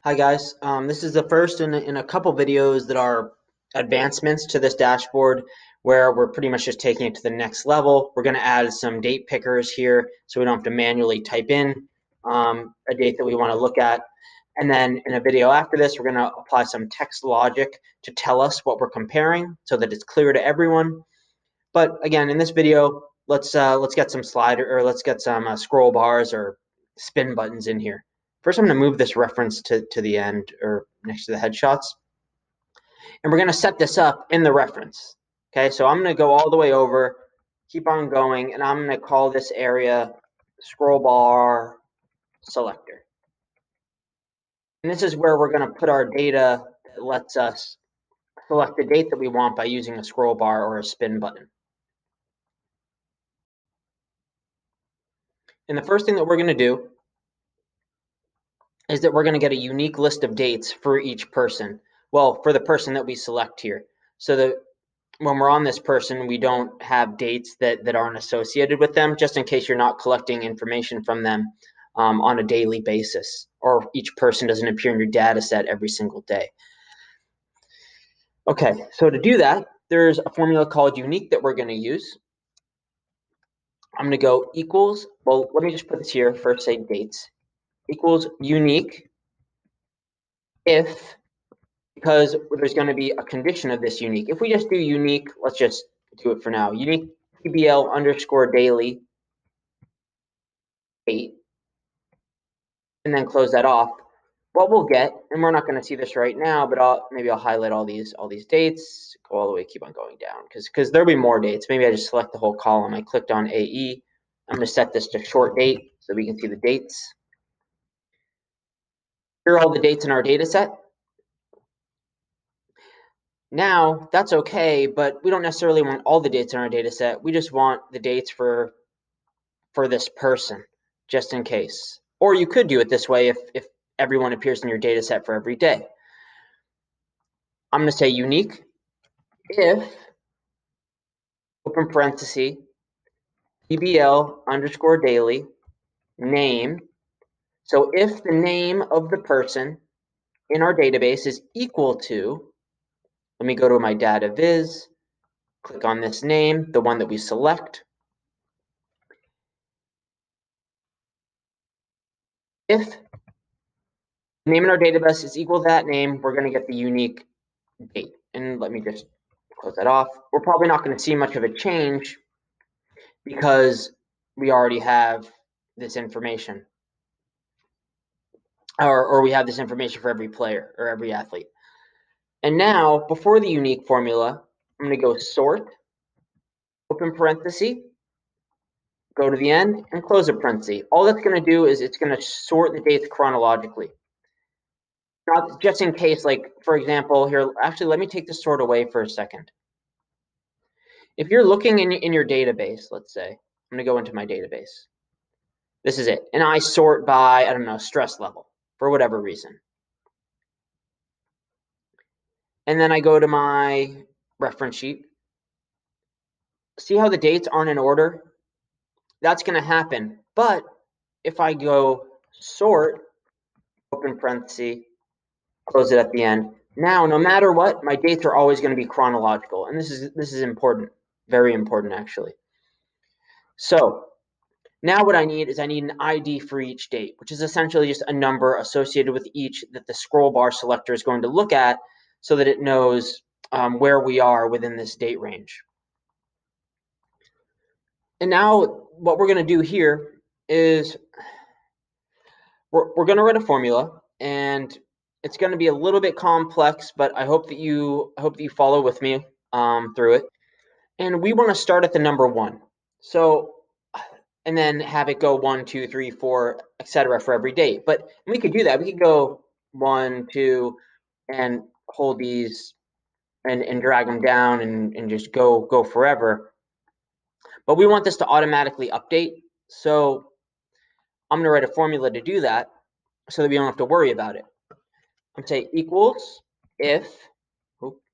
Hi guys, this is the first in a couple videos that are advancements to this dashboard where we're pretty much just taking it to the next level. We're going to add some date pickers here so we don't have to manually type in a date that we want to look at. And then in a video after this, we're going to apply some text logic to tell us what we're comparing so that it's clear to everyone. But again, in this video, let's get some slider or let's get some scroll bars or spin buttons in here. First, I'm going to move this reference to the end or next to the headshots. And we're going to set this up in the reference. Okay, so I'm going to go all the way over, keep on going, and I'm going to call this area Scrollbar Selector. And this is where we're going to put our data that lets us select the date that we want by using a scroll bar or a spin button. And the first thing that we're going to do is that we're going to get a unique list of dates for each person. Well, for the person that we select here. So that when we're on this person, we don't have dates that aren't associated with them, just in case you're not collecting information from them on a daily basis, or each person doesn't appear in your data set every single day. Okay, so to do that, there's a formula called unique that we're going to use. I'm going to go equals, well, let me just put this here, first say dates, equals unique if, because there's going to be a condition of this unique. If we just do unique, let's just do it for now. Unique PBL underscore daily 8, and then close that off. What we'll get, and we're not going to see this right now, but maybe I'll highlight all these dates, go all the way, keep on going down, because there'll be more dates. Maybe I just select the whole column. I clicked on AE. I'm going to set this to short date so we can see the dates. Here are all the dates in our data set. Now, that's okay, but we don't necessarily want all the dates in our data set. We just want the dates for this person, just in case. Or you could do it this way if everyone appears in your data set for every day. I'm going to say unique if, open parenthesis, PBL underscore daily, name. So if the name of the person in our database is equal to, let me go to my data viz, click on this name, the one that we select. If the name in our database is equal to that name, we're going to get the unique date. And let me just close that off. We're probably not going to see much of a change because we already have this information. Or we have this information for every player or every athlete. And now, before the unique formula, I'm going to go sort, open parenthesis, go to the end, and close a parenthesis. All that's going to do is it's going to sort the dates chronologically. Now, just in case, like, for example, here, actually, let me take the sort away for a second. If you're looking in your database, let's say, I'm going to go into my database. This is it. And I sort by, I don't know, stress level, for whatever reason. And then I go to my reference sheet. See how the dates aren't in order? That's going to happen. But if I go sort, open parenthesis, close it at the end, now no matter what, my dates are always going to be chronological. And this is important, very important actually. So now what I need is I need an ID for each date, which is essentially just a number associated with each that the scroll bar selector is going to look at so that it knows where we are within this date range. And now what we're going to do here is we're going to write a formula, and it's going to be a little bit complex, but I hope that you follow with me through it. And we want to start at the number 1. So, and then have it go 1, 2, 3, 4, etc. for every date. But we could do that. We could go 1, 2, and hold these and drag them down and just go forever. But we want this to automatically update. So I'm going to write a formula to do that so that we don't have to worry about it. I'm going to say equals if, and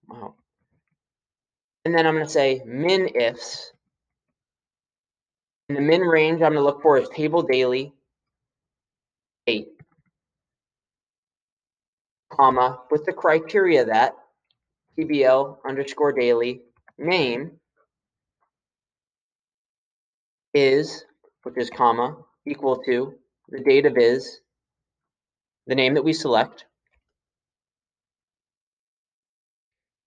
then I'm going to say min ifs. And the min range I'm going to look for is table daily 8. comma, with the criteria that PBL_daily name is, which is comma, equal to the date of is, the name that we select.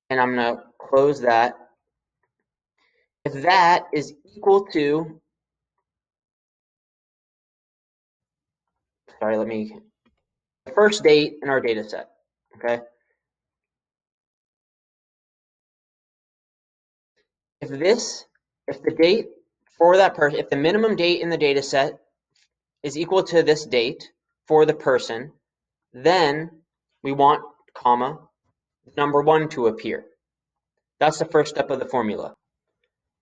And I'm going to close that. If that is equal to, the first date in our data set, okay? If the date for that person, if the minimum date in the data set is equal to this date for the person, then we want, comma, number 1 to appear. That's the first step of the formula.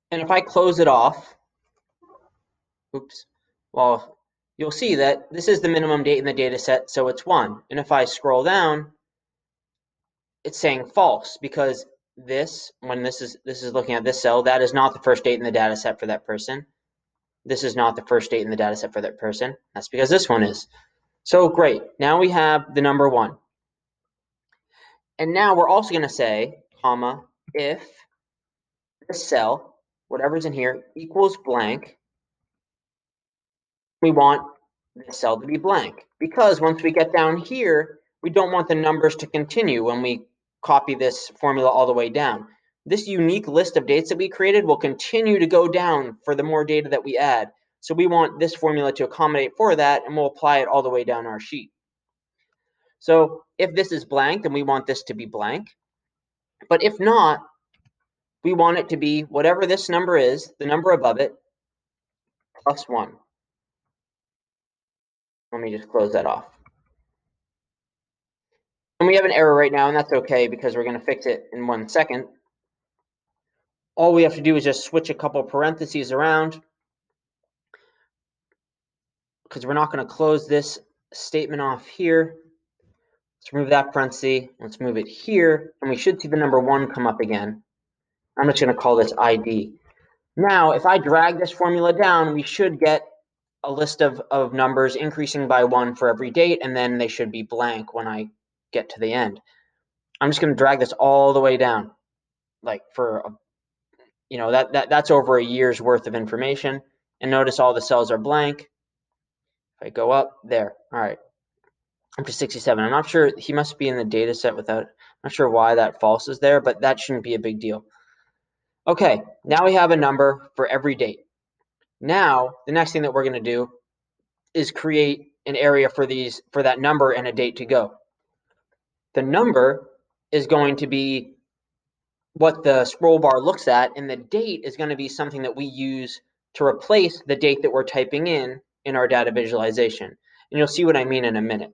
And if I close it off, well, you'll see that this is the minimum date in the data set, so it's 1. And if I scroll down, it's saying false because when this is looking at this cell, that is not the first date in the data set for that person. This is not the first date in the data set for that person. That's because this one is. So great. Now we have the number 1. And now we're also going to say, comma, if this cell, whatever's in here, equals blank, we want this cell to be blank. Because once we get down here, we don't want the numbers to continue when we copy this formula all the way down. This unique list of dates that we created will continue to go down for the more data that we add. So we want this formula to accommodate for that, and we'll apply it all the way down our sheet. So if this is blank, then we want this to be blank. But if not, we want it to be whatever this number is, the number above it, plus 1. Let me just close that off. And we have an error right now, and that's okay because we're going to fix it in 1 second. All we have to do is just switch a couple parentheses around because we're not going to close this statement off here. Let's remove that parenthesis. Let's move it here, and we should see the number 1 come up again. I'm just going to call this ID. Now, if I drag this formula down, we should get a list of numbers increasing by 1 for every date, and then they should be blank when I get to the end. I'm just going to drag this all the way down, like for that's over a year's worth of information. And notice all the cells are blank. If I go up there, all right, up to 67. I'm not sure, he must be in the data set without, I'm not sure why that false is there, but that shouldn't be a big deal. Okay, now we have a number for every date. Now, the next thing that we're going to do is create an area for that number and a date to go. The number is going to be what the scroll bar looks at, and the date is going to be something that we use to replace the date that we're typing in our data visualization. And you'll see what I mean in a minute.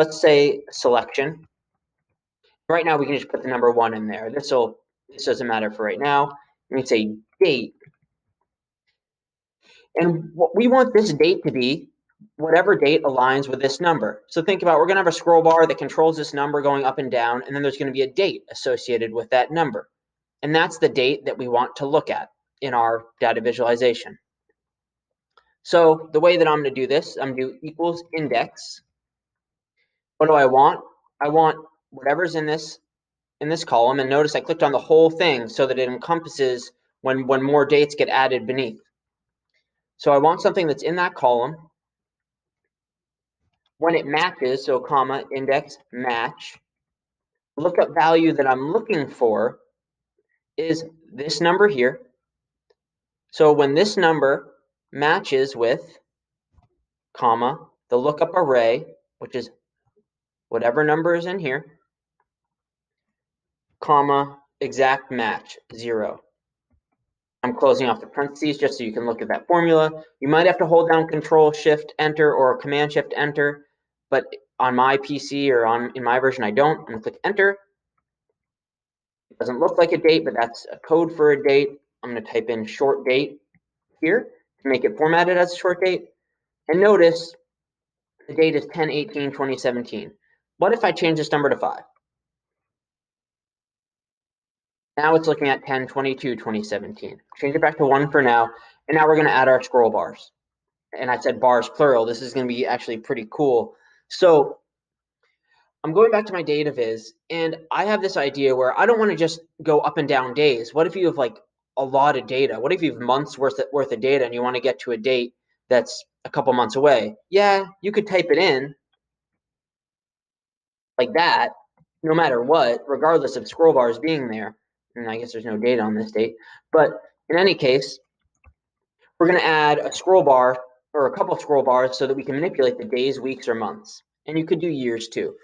Let's say selection. Right now we can just put the number 1 in there. This doesn't matter for right now. We can say date. And what we want this date to be whatever date aligns with this number. So think about, we're going to have a scroll bar that controls this number going up and down, and then there's going to be a date associated with that number. And that's the date that we want to look at in our data visualization. So the way that I'm going to do this, I'm going to do equals index. What do I want? I want whatever's in this column, and notice I clicked on the whole thing so that it encompasses when more dates get added beneath. So I want something that's in that column. When it matches, so comma, index, match, lookup value that I'm looking for is this number here. So when this number matches with, comma, the lookup array, which is whatever number is in here, comma, exact match, 0. I'm closing off the parentheses just so you can look at that formula. You might have to hold down Control-Shift-Enter or Command-Shift-Enter, but on my PC or in my version, I don't. I'm going to click Enter. It doesn't look like a date, but that's a code for a date. I'm going to type in short date here to make it formatted as a short date. And notice the date is 10/18/2017. What if I change this number to 5? Now it's looking at 10/22/2017. Change it back to 1 for now. And now we're going to add our scroll bars. And I said bars plural. This is going to be actually pretty cool. So I'm going back to my data viz, and I have this idea where I don't want to just go up and down days. What if you have like a lot of data? What if you have months worth of data and you want to get to a date that's a couple months away? Yeah, you could type it in like that, no matter what, regardless of scroll bars being there. And I guess there's no data on this date. But in any case, we're going to add a scroll bar or a couple of scroll bars so that we can manipulate the days, weeks, or months. And you could do years too.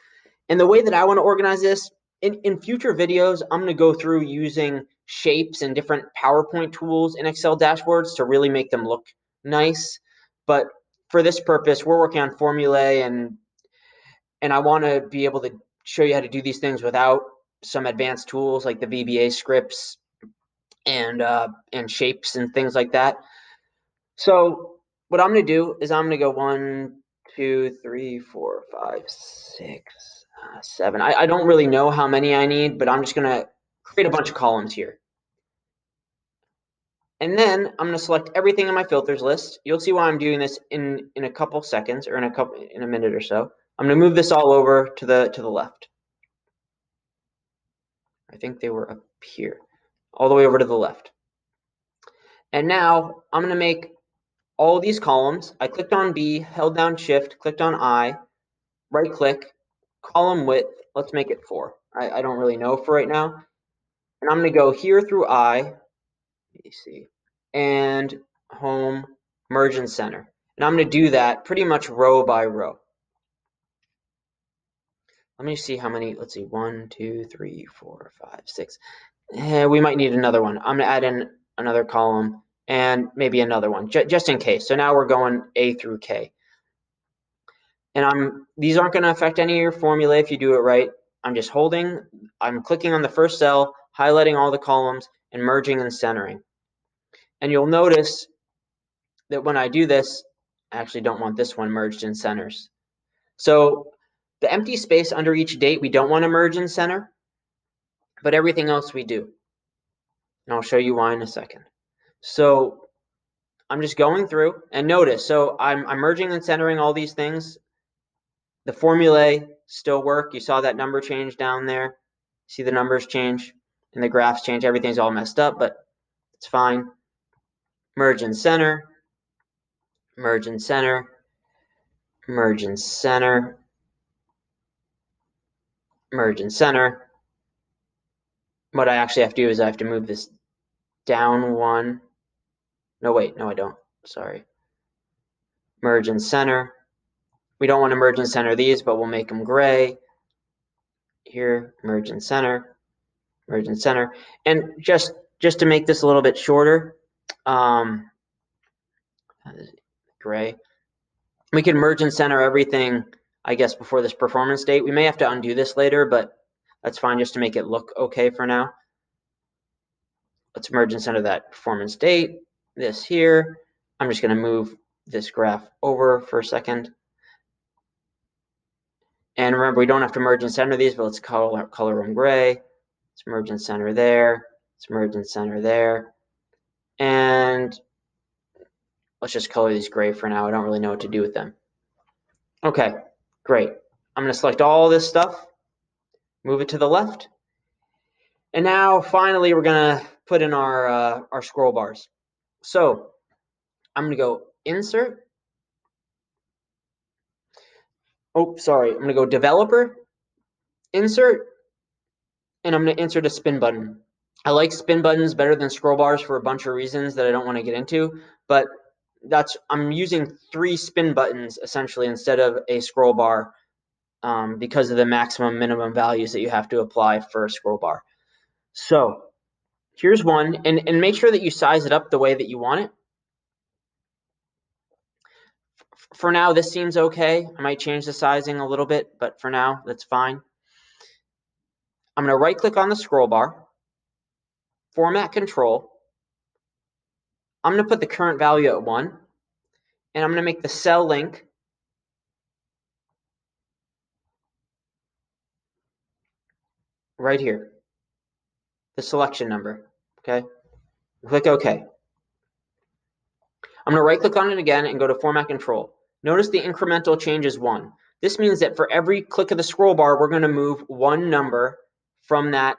And the way that I want to organize this, in future videos, I'm going to go through using shapes and different PowerPoint tools in Excel dashboards to really make them look nice. But for this purpose, we're working on formulae, and I want to be able to show you how to do these things without some advanced tools like the VBA scripts and shapes and things like that. So what I'm going to do is I'm going to go 1, 2, 3, 4, 5, 6, 7. I don't really know how many I need, but I'm just going to create a bunch of columns here. And then I'm going to select everything in my filters list. You'll see why I'm doing this in a couple seconds or in a minute or so. I'm going to move this all over to the left. I think they were up here, all the way over to the left. And now I'm going to make all these columns. I clicked on B, held down Shift, clicked on I, right click, column width, let's make it 4. I don't really know for right now. And I'm going to go here through I, let me see, and home, merge and center. And I'm going to do that pretty much row by row. Let me see how many, let's see, 1, 2, 3, 4, 5, 6. We might need another one. I'm going to add in another column and maybe another one, just in case. So now we're going A through K. And these aren't going to affect any of your formula if you do it right. I'm just I'm clicking on the first cell, highlighting all the columns, and merging and centering. And you'll notice that when I do this, I actually don't want this one merged in centers. So the empty space under each date, we don't want to merge and center, but everything else we do. And I'll show you why in a second. So I'm just going through and notice, so I'm merging and centering all these things. The formulae still work. You saw that number change down there. See the numbers change and the graphs change. Everything's all messed up, but it's fine. Merge and center, merge and center, merge and center, merge and center. What I actually have to do is I have to move this down one. No, wait, no, I don't. Sorry. Merge and center. We don't want to merge and center these, but we'll make them gray. Here, merge and center, merge and center. And just to make this a little bit shorter, gray. We can merge and center everything, I guess, before this performance date. We may have to undo this later, but that's fine just to make it look okay for now. Let's merge and center that performance date, this here. I'm just going to move this graph over for a second. And remember, we don't have to merge and center these, but let's color them gray. Let's merge and center there. Let's merge and center there. And let's just color these gray for now. I don't really know what to do with them. Okay, great. I'm going to select all this stuff, move it to the left. And now finally, we're going to put in our scroll bars. So I'm going to go insert. Oh, sorry. I'm going to go developer, insert, and I'm going to insert a spin button. I like spin buttons better than scroll bars for a bunch of reasons that I don't want to get into, but I'm using 3 spin buttons essentially instead of a scroll bar because of the maximum minimum values that you have to apply for a scroll bar. So here's one, and make sure that you size it up the way that you want it. For now, this seems okay. I might change the sizing a little bit, but for now, that's fine. I'm going to right click on the scroll bar, format control. I'm going to put the current value at 1, and I'm going to make the cell link right here, the selection number, okay? Click OK. I'm going to right click on it again and go to format control. Notice the incremental change is 1. This means that for every click of the scroll bar, we're going to move one number from that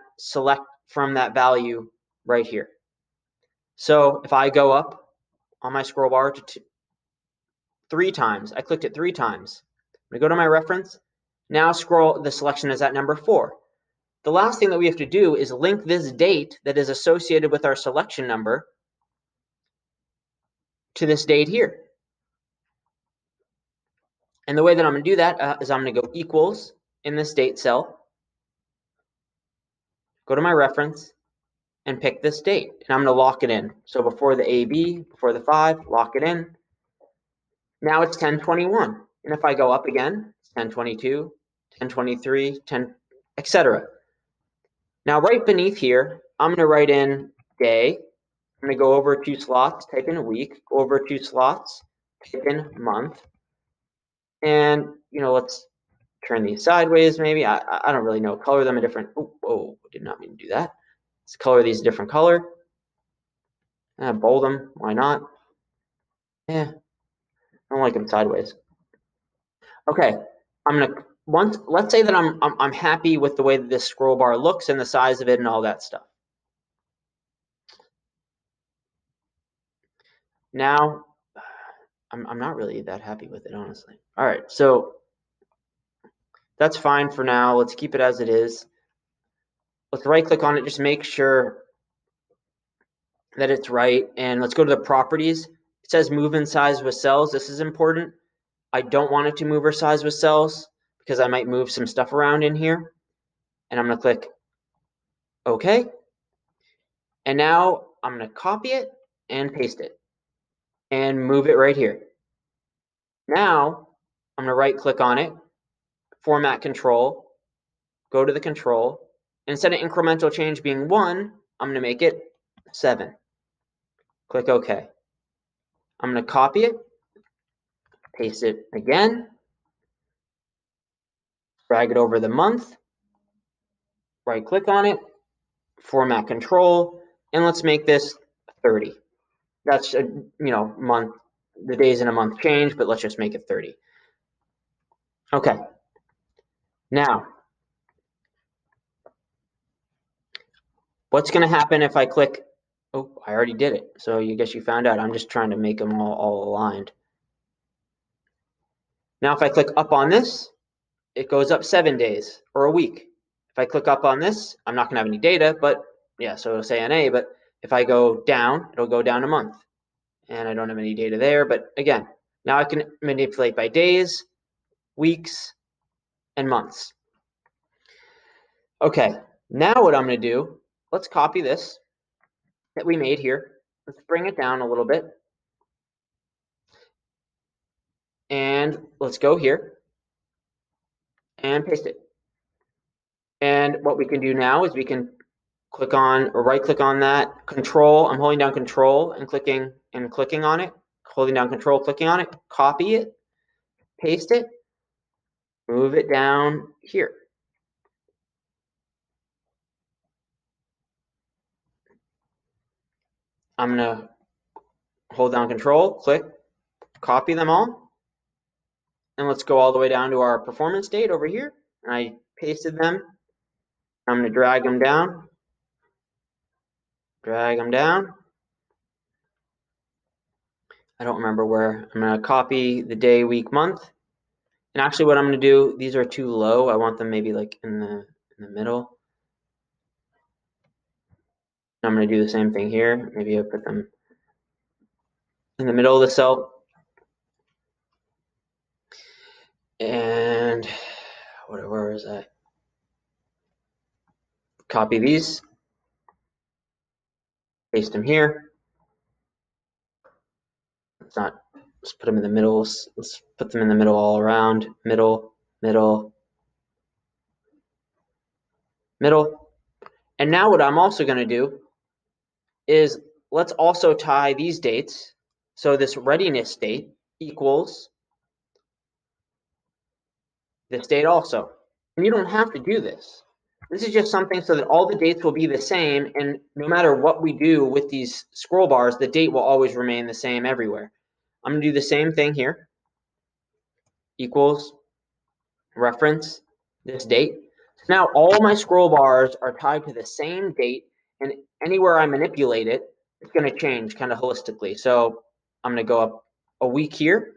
value right here. So if I go up on my scroll bar to 3 times, I clicked it 3 times. I'm going to go to my reference. Now the selection is at number 4. The last thing that we have to do is link this date that is associated with our selection number to this date here. And the way that I'm going to do that is I'm going to go equals in this date cell, go to my reference, and pick this date. And I'm going to lock it in. So before the AB, before the 5, lock it in. Now it's 1021. And if I go up again, it's 1022, 1023, 10, etc. Now right beneath here, I'm going to write in day. I'm going to go over 2 slots, type in week, go over 2 slots, type in month. And, let's turn these sideways maybe. I don't really know. Color them a different, oh, did not mean to do that. Let's color these a different color. Bold them, why not? Yeah, I don't like them sideways. Okay, let's say that I'm happy with the way that this scroll bar looks and the size of it and all that stuff. Now, I'm not really that happy with it, honestly. All right, so that's fine for now. Let's keep it as it is. Let's right-click on it, just make sure that it's right. And let's go to the properties. It says move in size with cells. This is important. I don't want it to move or size with cells because I might move some stuff around in here. And I'm going to click OK. And now I'm going to copy it and paste it and move it right here. Now I'm going to right-click on it, format control, go to the control. Instead of incremental change being 1, I'm going to make it 7. Click OK. I'm going to copy it, paste it again, drag it over the month, right-click on it, format control, and let's make this 30. That's a month. The days in a month change, but let's just make it 30. Okay. Now, what's going to happen if I click? Oh, I already did it. So you guess you found out. I'm just trying to make them all aligned. Now, if I click up on this, it goes up 7 days or a week. If I click up on this, I'm not going to have any data, but yeah, so it'll say NA. But if I go down, it'll go down a month. And I don't have any data there. But again, now I can manipulate by days, weeks, and months. Okay, now what I'm going to do, let's copy this that we made here. Let's bring it down a little bit. And let's go here and paste it. And what we can do now is we can click on or right click on that control. I'm holding down control and clicking on it, holding down control, clicking on it, copy it, paste it, move it down here. I'm going to hold down control, click, copy them all. And let's go all the way down to our performance date over here. And I pasted them. I'm going to drag them down. Drag them down. I don't remember where. I'm going to copy the day, week, month. And actually what I'm going to do, these are too low. I want them maybe like in the middle. I'm going to do the same thing here. Maybe I'll put them in the middle of the cell. And where is that? Copy these. Paste them here. Let's put them in the middle. Let's put them in the middle all around. Middle, middle, middle. And now what I'm also going to do is let's also tie these dates. So this readiness date equals this date also. And you don't have to do this. This is just something so that all the dates will be the same, and no matter what we do with these scroll bars, the date will always remain the same everywhere. I'm going to do the same thing here. Equals reference this date. Now all my scroll bars are tied to the same date, and anywhere I manipulate it, it's going to change kind of holistically. So I'm going to go up a week here.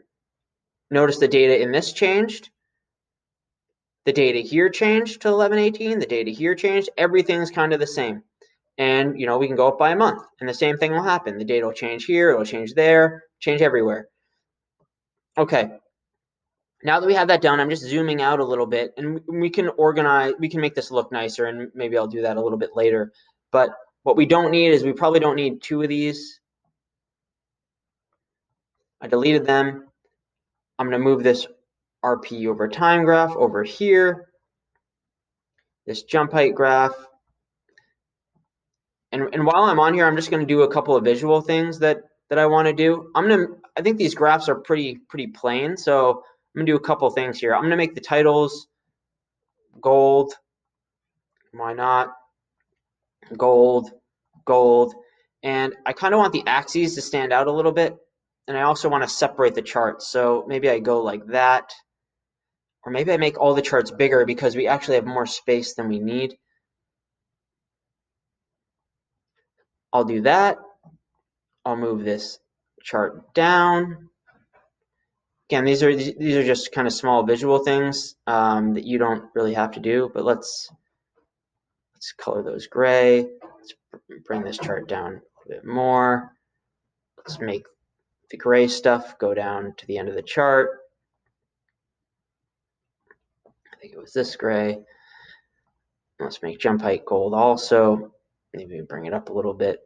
Notice the data in this changed. The data here changed to 11/18. The data here changed. Everything's kind of the same. And we can go up by a month, and the same thing will happen. The data will change here, it will change there, change everywhere. Okay. Now that we have that done, I'm just zooming out a little bit, and we can make this look nicer, and maybe I'll do that a little bit later. But what we don't need is we probably don't need two of these. I deleted them. I'm going to move this RP over time graph over here, this jump height graph. And while I'm on here, I'm just going to do a couple of visual things that I want to do. I think these graphs are pretty plain, so I'm going to do a couple of things here. I'm going to make the titles gold. Why not? Gold, gold. And I kind of want the axes to stand out a little bit. And I also want to separate the charts. So maybe I go like that. Or maybe I make all the charts bigger because we actually have more space than we need. I'll do that. I'll move this chart down. Again, these are just kind of small visual things that you don't really have to do, but let's color those gray. Let's bring this chart down a little bit more. Let's make the gray stuff go down to the end of the chart. I think it was this gray. Let's make jump height gold also. Maybe bring it up a little bit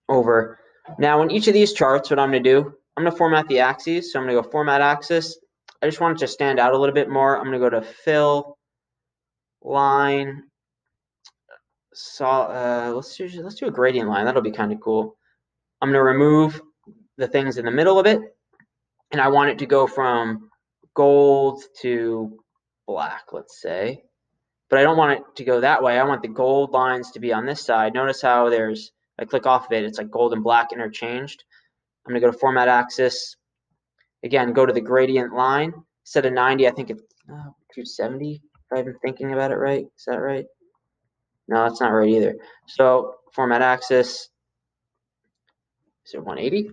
over. Now, in each of these charts, what I'm going to do, I'm going to format the axes. So I'm going to go format axis. I just want it to stand out a little bit more. I'm going to go to fill, line. So let's do a gradient line. That'll be kind of cool. I'm going to remove the things in the middle of it, and I want it to go from gold to black, let's say. But I don't want it to go that way. I want the gold lines to be on this side. Notice how I click off of it, it's like gold and black interchanged. I'm going to go to format axis. Again, go to the gradient line. Instead of 90, I think it's 270, if I'm thinking about it right. Is that right? No, that's not right either. So format axis, is it 180?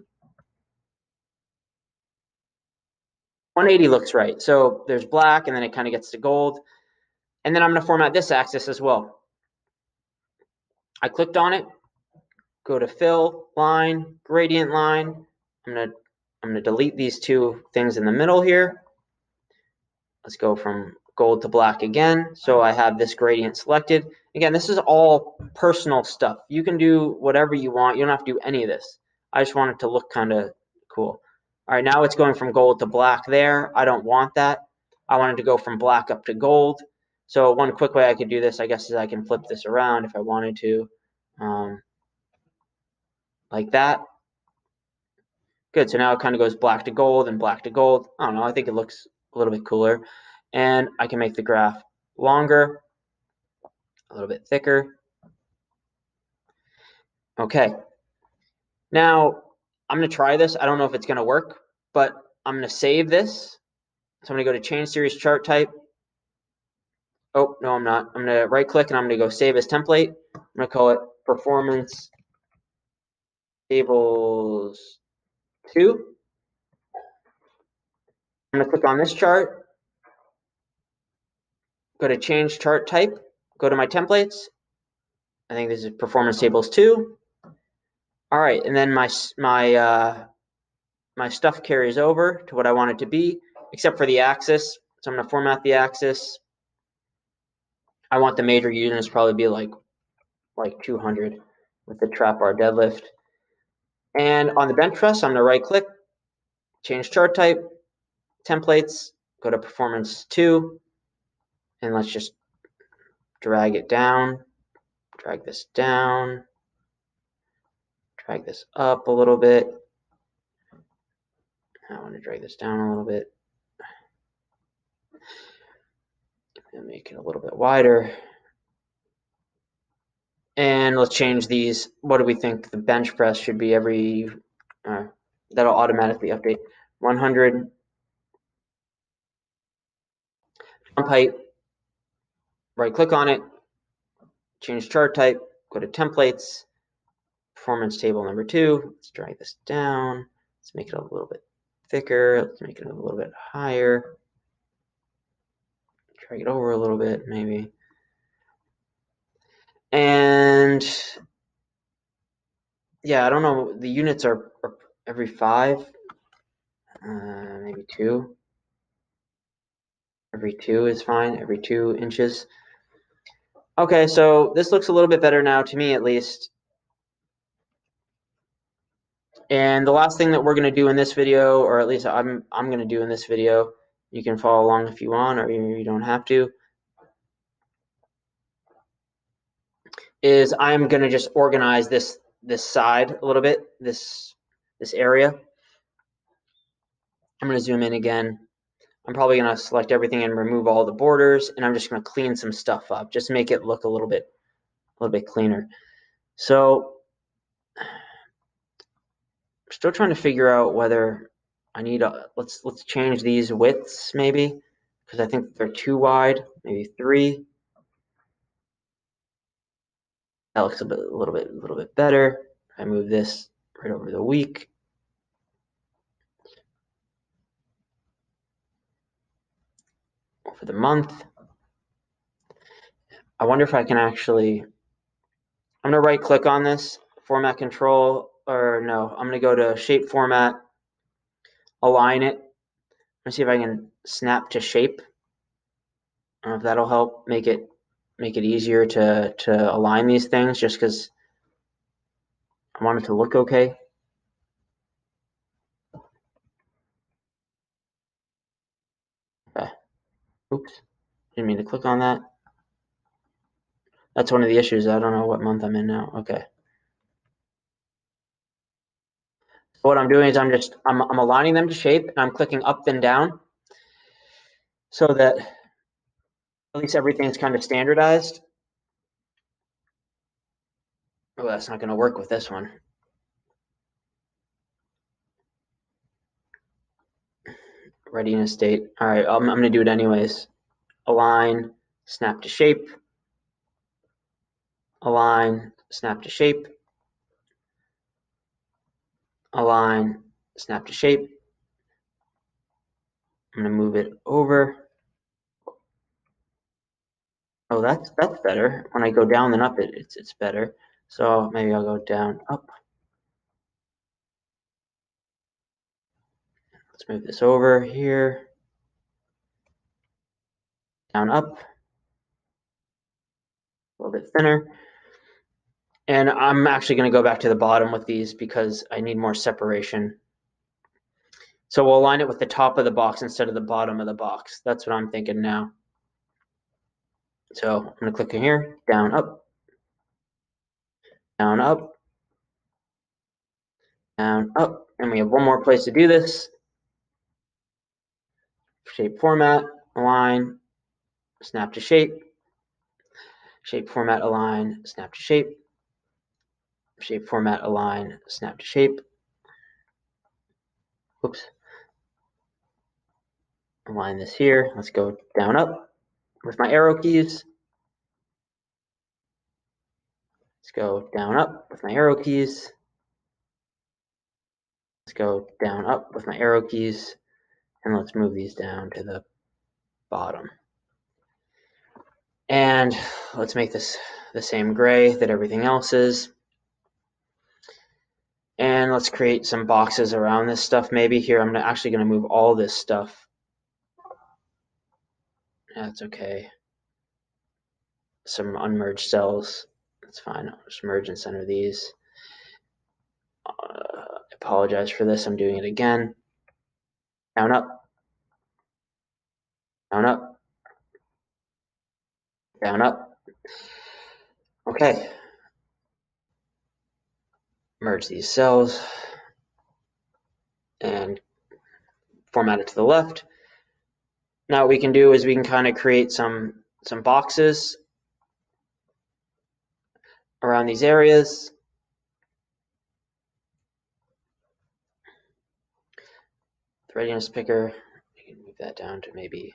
180 looks right. So there's black, and then it kind of gets to gold. And then I'm going to format this axis as well. I clicked on it, go to fill, line, gradient line. I'm going to delete these two things in the middle here. Let's go from gold to black again. So I have this gradient selected. Again, this is all personal stuff. You can do whatever you want. You don't have to do any of this. I just want it to look kind of cool. All right, now it's going from gold to black there. I don't want that. I want it to go from black up to gold. So one quick way I could do this, I guess, is I can flip this around if I wanted to, like that. Good, so now it kind of goes black to gold and black to gold. I don't know, I think it looks a little bit cooler. And I can make the graph longer, a little bit thicker. Okay. Now, I'm going to try this. I don't know if it's going to work, but I'm going to save this. So I'm going to go to change series chart type. Oh, no, I'm not. I'm going to right click and I'm going to go save as template. I'm going to call it performance tables 2. I'm going to click on this chart, go to change chart type, go to my templates. I think this is performance tables 2. All right, and then my stuff carries over to what I want it to be, except for the axis. So I'm going to format the axis. I want the major units probably be like 200 with the trap bar deadlift. And on the bench press, I'm going to right click, change chart type, templates, go to performance 2, and let's just drag it down, drag this down, drag this up a little bit. I want to drag this down a little bit and make it a little bit wider. And let's change these. What do we think the bench press should be every, that'll automatically update 100. height, right click on it, change chart type, go to templates, performance table number 2. Let's drag this down. Let's make it a little bit thicker. Let's make it a little bit higher. Drag it over a little bit, maybe. And yeah, I don't know. The units are every 5, maybe 2. Every 2 is fine. Every 2 inches. Okay, so this looks a little bit better now, to me at least. And the last thing that we're going to do in this video, or at least I'm going to do in this video, you can follow along if you want, or you don't have to, is I'm going to just organize this side a little bit, this area. I'm going to zoom in again. I'm probably going to select everything and remove all the borders, and I'm just going to clean some stuff up, just to make it look a little bit cleaner. So I'm still trying to figure out whether I need a, let's change these widths maybe, because I think they're too wide, maybe 3. That looks a little bit better. I move this right over the week. For the month. I wonder if I can actually, I'm going to right click on this, format control, or no, I'm going to go to shape format, align it. Let's see if I can snap to shape. I don't know if that'll help make it easier to align these things, just because I want it to look okay. Okay. Oops. Didn't mean to click on that. That's one of the issues. I don't know what month I'm in now. Okay. So what I'm doing is I'm aligning them to shape, and I'm clicking up and down so that at least everything's kind of standardized. Oh, that's not going to work with this one. Readiness state. All right, I'm going to do it anyways. Align, snap to shape. Align, snap to shape. Align, snap to shape. I'm going to move it over. Oh, that's better. When I go down and up, it's better. So maybe I'll go down, up. Let's move this over here. Down, up. A little bit thinner. And I'm actually going to go back to the bottom with these because I need more separation. So we'll align it with the top of the box instead of the bottom of the box. That's what I'm thinking now. So I'm going to click in here, down, up, down, up, down, up. And we have one more place to do this. Shape format, align, snap to shape. Shape format, align, snap to shape. Shape format, align, snap to shape. Oops. Align this here. Let's go down, up with my arrow keys. Let's go down, up with my arrow keys. Let's go down, up with my arrow keys. And let's move these down to the bottom. And let's make this the same gray that everything else is. And let's create some boxes around this stuff maybe. Here, I'm actually going to move all this stuff. That's okay. Some unmerged cells. That's fine. I'll just merge and center these. I apologize for this. I'm doing it again. Down, up. Down, up. Down, up. Okay. Merge these cells and format it to the left. Now what we can do is we can kind of create some boxes around these areas. The readiness picker, you can move that down to maybe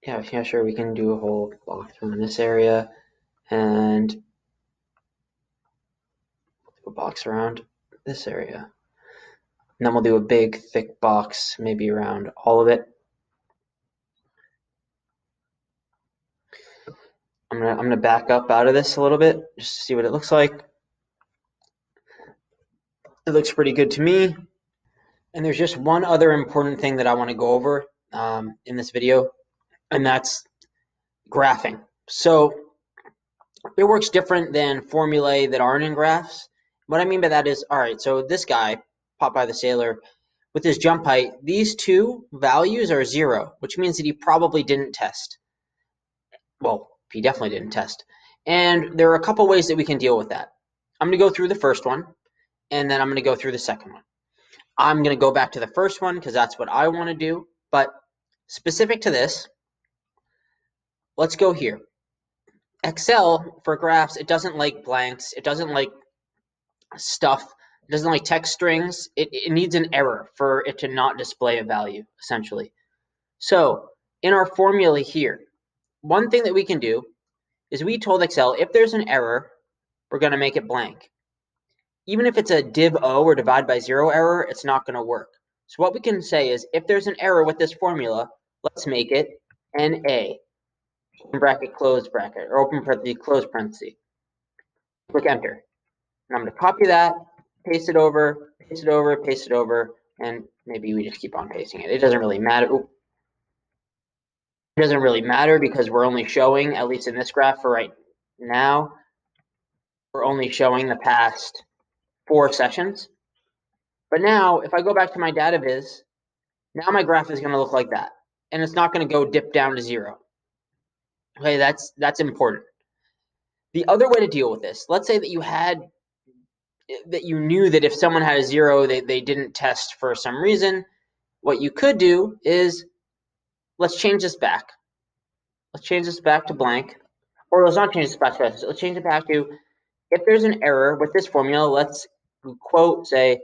Yeah, sure, we can do a whole box around this area and a box around this area. And then we'll do a big, thick box maybe around all of it. I'm gonna back up out of this a little bit just to see what it looks like. It looks pretty good to me. And there's just one other important thing that I want to go over in this video, and that's graphing. So it works different than formulae that aren't in graphs. What I mean by that is, all right, so this guy, Popeye the Sailor, with his jump height, these two values are 0, which means that he probably didn't test. Well, he definitely didn't test. And there are a couple ways that we can deal with that. I'm going to go through the first one, and then I'm going to go through the second one. I'm going to go back to the first one because that's what I want to do. But specific to this, let's go here. Excel for graphs, it doesn't like blanks. It doesn't like stuff. It doesn't like text strings. It needs an error for it to not display a value, essentially. So in our formula here, one thing that we can do is we told Excel if there's an error, we're going to make it blank. Even if it's a div O or divide by 0 error, it's not going to work. So what we can say is if there's an error with this formula, let's make it NA, open bracket, close bracket, or open parenthesis, close parenthesis. Click enter. And I'm going to copy that, paste it over, paste it over, paste it over, and maybe we just keep on pasting it. It doesn't really matter. Ooh. It doesn't really matter because we're only showing, at least in this graph for right now, we're only showing the past 4 sessions. But now, if I go back to my data viz, now my graph is going to look like that. And it's not going to go dip down to 0. Okay, that's important. The other way to deal with this, let's say that you knew that if someone had a 0, they didn't test for some reason. What you could do is, let's change this back. Let's change this back to blank. Or let's not change this back to blank. Let's change it back to, if there's an error with this formula, let's quote, say,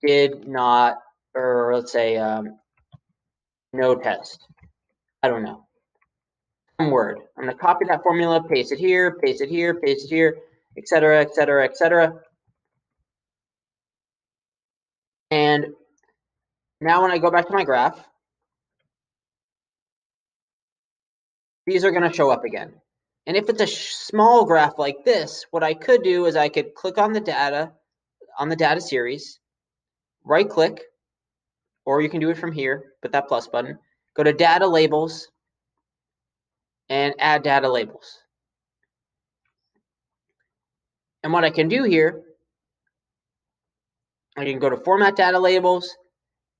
did not, or let's say, no test. I don't know. Some word. I'm going to copy that formula, paste it here, paste it here, paste it here, etc., etc., etc. And now when I go back to my graph, these are going to show up again. And if it's a small graph like this, what I could do is I could click on the data series, right click, or you can do it from here, put that plus button, go to data labels, and add data labels. And what I can do here, I can go to format data labels,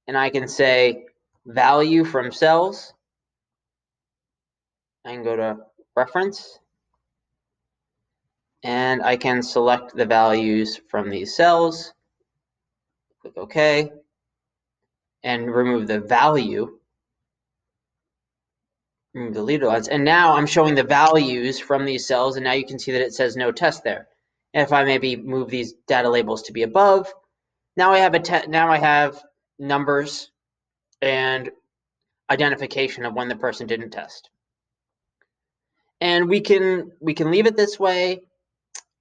and I can say value from cells. I can go to reference, and I can select the values from these cells, click OK, and remove the value, remove the leader lines. And now I'm showing the values from these cells, and now you can see that it says no test there. And if I maybe move these data labels to be above, now I have numbers and identification of when the person didn't test. And we can leave it this way,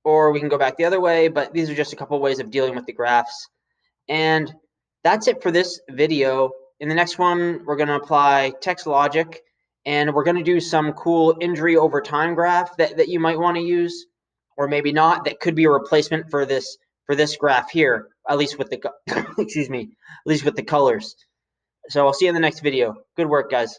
or we can go back the other way, but these are just a couple ways of dealing with the graphs. And that's it for this video. In the next one, we're going to apply text logic, and we're going to do some cool injury over time graph that you might want to use, or maybe not, that could be a replacement for this graph here, at least with the excuse me, at least with the colors. So I'll see you in the next video. Good work, guys.